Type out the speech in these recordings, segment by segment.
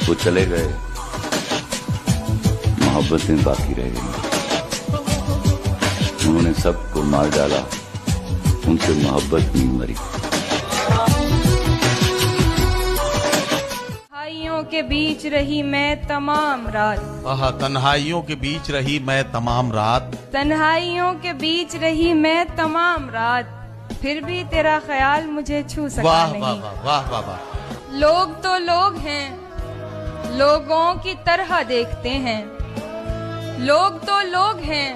वो चले गए, मोहब्बतें बाकी रह गई। उन्होंने सबको मार डाला, उनसे मोहब्बत नहीं मरी। तन्हाइयों के बीच रही मैं तमाम रात, तन्हाइयों के बीच रही मैं तमाम रात, तन्हाइयों के बीच रही मैं तमाम रात, फिर भी तेरा ख्याल मुझे छू सका वाह नहीं। वाह वाह वाह वाह वाह। लोग तो लोग हैं, लोगों की तरह देखते हैं। लोग तो लोग हैं,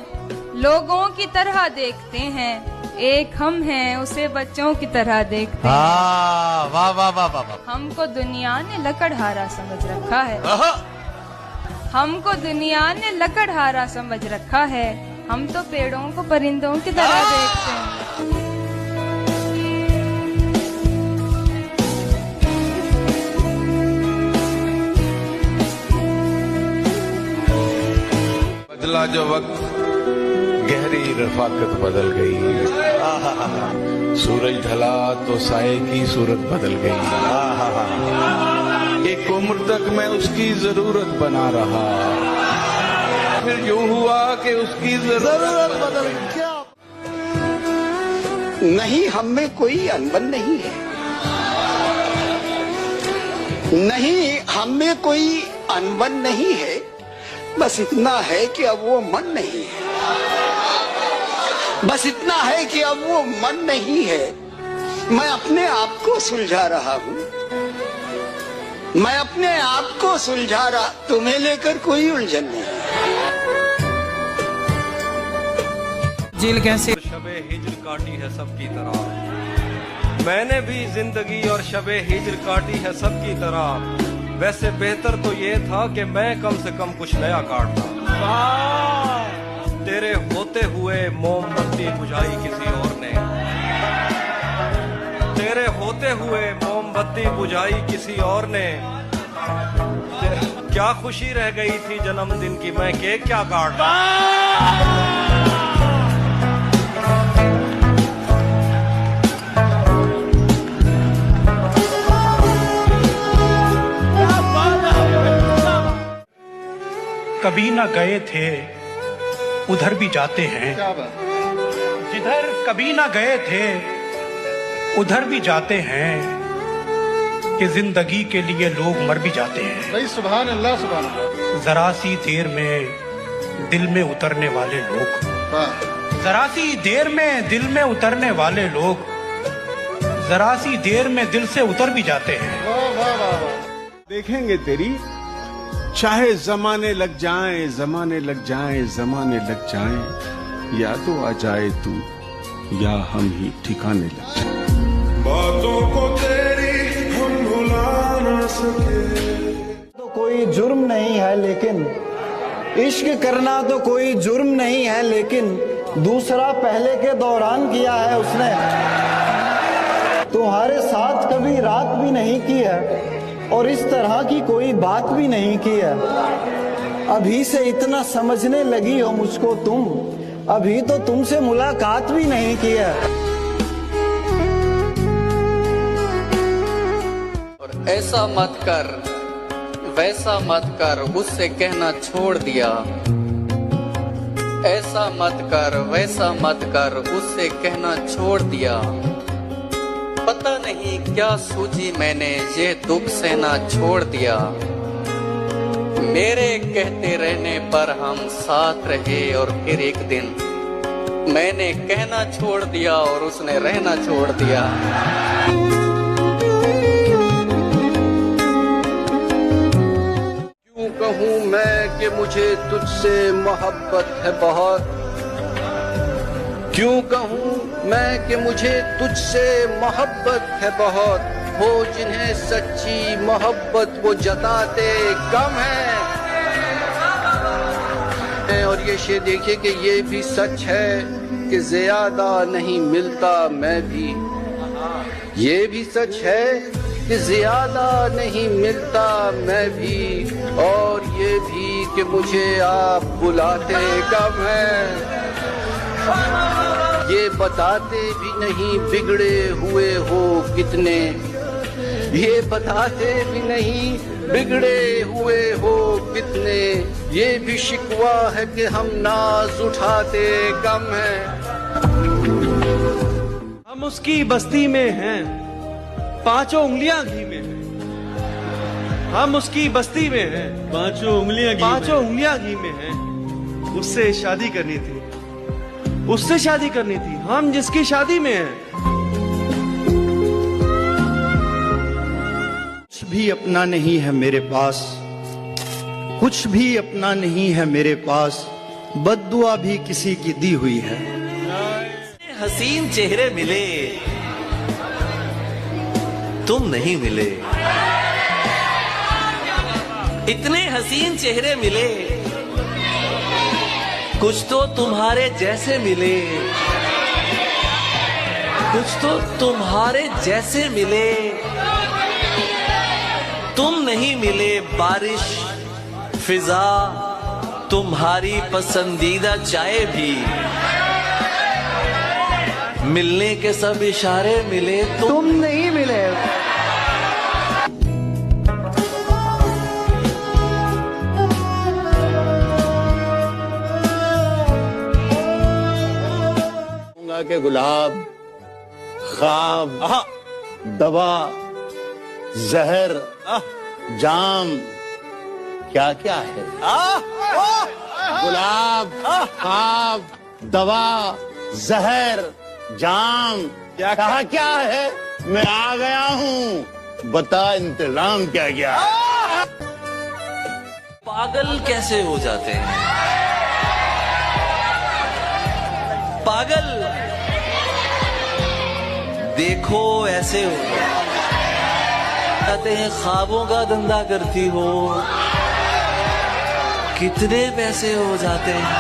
लोगों की तरह देखते हैं। एक हम हैं, उसे बच्चों की तरह देखते हैं। वाह वाह वाह वाह वाह। हमको दुनिया ने लकड़हारा समझ रखा है, हमको दुनिया ने लकड़हारा समझ रखा है। हम तो पेड़ों को परिंदों की तरह देखते हैं। बदला जो वक्त, गहरी रफाकत बदल गई। सूरज ढला तो साए की सूरत बदल गई। एक उम्र तक मैं उसकी जरूरत बना रहा, फिर यूं हुआ कि उसकी जरूरत बदल गई। नहीं, हम में कोई अनबन नहीं है। नहीं, हम में कोई अनबन नहीं है। बस इतना है कि अब वो मन नहीं है। बस इतना है कि अब वो मन नहीं है। मैं अपने आप को सुलझा रहा हूँ, मैं अपने आप को सुलझा रहा। तुम्हें लेकर कोई उलझन नहीं। जेल कैसे शबे हिज्र काटी है सबकी तरह, मैंने भी जिंदगी और शबे हिज्र काटी है सबकी तरह। वैसे बेहतर तो ये था कि मैं कम से कम कुछ नया काटता। तेरे होते हुए मोमबत्ती बुझाई किसी और ने, तेरे होते हुए मोमबत्ती बुझाई किसी और ने। क्या खुशी रह गई थी जन्मदिन की, मैं केक क्या काटता। कभी ना गए थे उधर भी जाते हैं, जिधर कभी ना गए थे उधर भी जाते हैं, कि जिंदगी के लिए लोग मर भी जाते हैं। भाई सुभान अल्लाह सुभान अल्लाह। जरा सी देर में दिल में उतरने वाले लोग, जरा सी देर में दिल में उतरने वाले लोग, जरा सी देर में दिल से उतर भी जाते हैं। वाह वाह वाह वाह। देखेंगे तेरी, चाहे जमाने लग जाएं, जमाने लग जाएं, जमाने लग जाएं, या तो आ जाए तू या हम ही ठिकाने लग जाएं। बातों को तेरी हम भुला ना सके। तो कोई जुर्म नहीं है, लेकिन इश्क करना तो कोई जुर्म नहीं है, लेकिन दूसरा पहले के दौरान किया है उसने। तुम्हारे साथ कभी रात भी नहीं की है और इस तरह की कोई बात भी नहीं की है। अभी से इतना समझने लगी हो मुझको तुम, अभी तो तुमसे मुलाकात भी नहीं की है। और ऐसा मत कर, वैसा मत कर, उससे कहना छोड़ दिया। ऐसा मत कर, वैसा मत कर, उससे कहना छोड़ दिया। पता नहीं क्या सूझी मैंने, ये दुख सहना छोड़ दिया। मेरे कहते रहने पर हम साथ रहे और फिर एक दिन मैंने कहना छोड़ दिया और उसने रहना छोड़ दिया। क्यों कहूँ मैं कि मुझे तुझसे मोहब्बत है बहुत, क्यों कहूँ मैं कि मुझे तुझसे मोहब्बत है बहुत। वो जिन्हें सच्ची मोहब्बत वो जताते कम है। और ये शेर देखिए कि ये भी सच है कि ज्यादा नहीं मिलता मैं भी, ये भी सच है कि ज्यादा नहीं मिलता मैं भी, और ये भी कि मुझे आप बुलाते कम है। ये बताते भी नहीं बिगड़े हुए हो कितने, ये बताते भी नहीं बिगड़े हुए हो कितने, ये भी शिकवा है कि हम नाज उठाते कम है। हम उसकी बस्ती में हैं, पांचों उंगलियां घी में हैं। हम उसकी बस्ती में हैं, पांचों उंगलियां घी में हैं। उससे शादी करनी थी, उससे शादी करनी थी, हम जिसकी शादी में हैं। कुछ भी अपना नहीं है मेरे पास, कुछ भी अपना नहीं है मेरे पास, बद्दुआ भी किसी की दी हुई है। हसीन चेहरे मिले, तुम नहीं मिले। इतने हसीन चेहरे मिले, कुछ तो तुम्हारे जैसे मिले, कुछ तो तुम्हारे जैसे मिले। तुम नहीं मिले बारिश, फिजा, तुम्हारी पसंदीदा चाय भी। मिलने के सब इशारे मिले, तुम नहीं मिले। के गुलाब, ख्वाब, दवा, जहर, जाम, क्या क्या है? गुलाब, ख्वाब, दवा, जहर, जाम, कहा क्या है? मैं आ गया हूँ, बता इंतजाम क्या क्या? पागल कैसे हो जाते हैं? पागल देखो ऐसे हो जाते हैं, ख्वाबों का धंधा करती हो, कितने पैसे हो जाते हैं।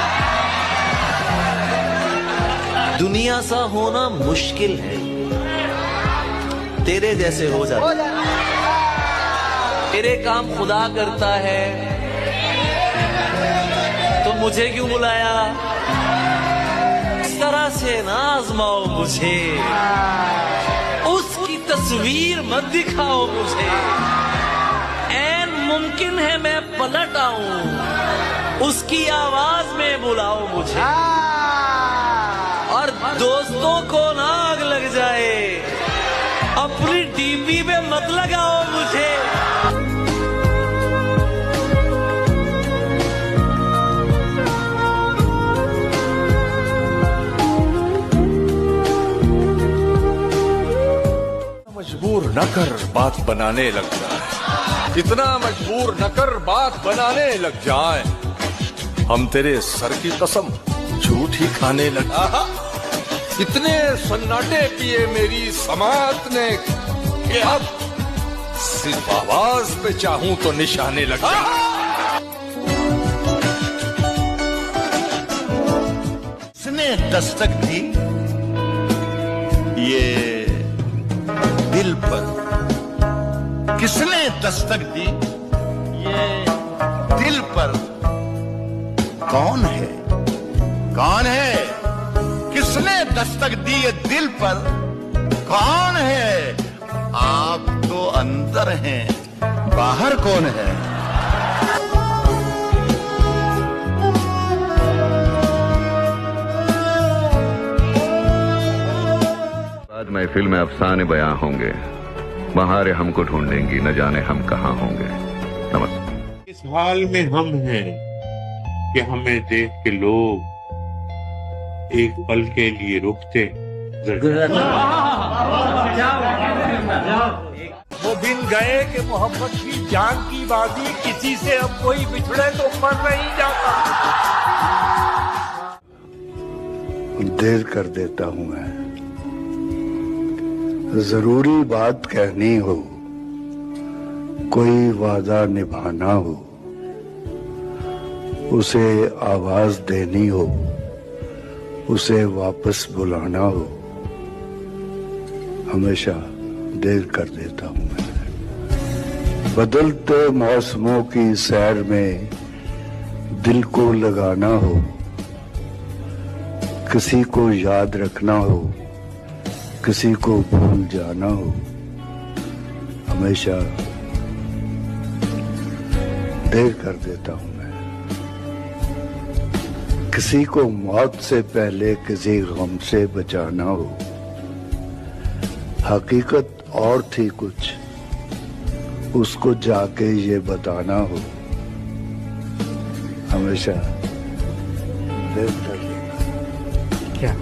दुनिया सा होना मुश्किल है, तेरे जैसे हो जाते हैं। तेरे काम खुदा करता है, तो मुझे क्यों बुलाया? इस तरह से ना आजमाओ मुझे, उसकी तस्वीर मत दिखाओ मुझे। ऐन मुमकिन है मैं पलट आऊं, उसकी आवाज में बुलाओ मुझे। और दोस्तों को ना आग लग जाए, अपनी डीपी पे मत लगाओ मुझे। मजबूर न कर बात बनाने लग जाए, इतना मजबूर न कर बात बनाने लग जाए, हम तेरे सर की कसम झूठ ही खाने लग जाए। इतने सन्नाटे पिए मेरी समात ने कि अब सिर्फ आवाज पे चाहूं तो निशाने लग जाए। इसने दस्तक दी ये दिल पर, किसने दस्तक दी ये दिल पर? कौन है, कौन है? किसने दस्तक दी ये दिल पर? कौन है? आप तो अंदर हैं, बाहर कौन है? महफिल में अफसाने बयां होंगे, बहारें हमको ढूंढेंगी, न जाने हम कहां होंगे। नमस्कार। इस हाल में हम हैं कि हमें देख के लोग एक पल के लिए रुकते, वो दिन गए कि मोहब्बत की जान की बाजी, किसी से अब कोई बिछड़े तो मर नहीं जाता। देर कर देता हूं मैं, जरूरी बात कहनी हो, कोई वादा निभाना हो, उसे आवाज देनी हो, उसे वापस बुलाना हो, हमेशा देर कर देता हूं मैं। बदलते मौसमों की सैर में दिल को लगाना हो, किसी को याद रखना हो, किसी को भूल जाना हो, हमेशा देर कर देता हूं मैं। किसी को मौत से पहले किसी गम से बचाना हो, हकीकत और थी कुछ, उसको जाके ये बताना हो, हमेशा देर कर देता। क्या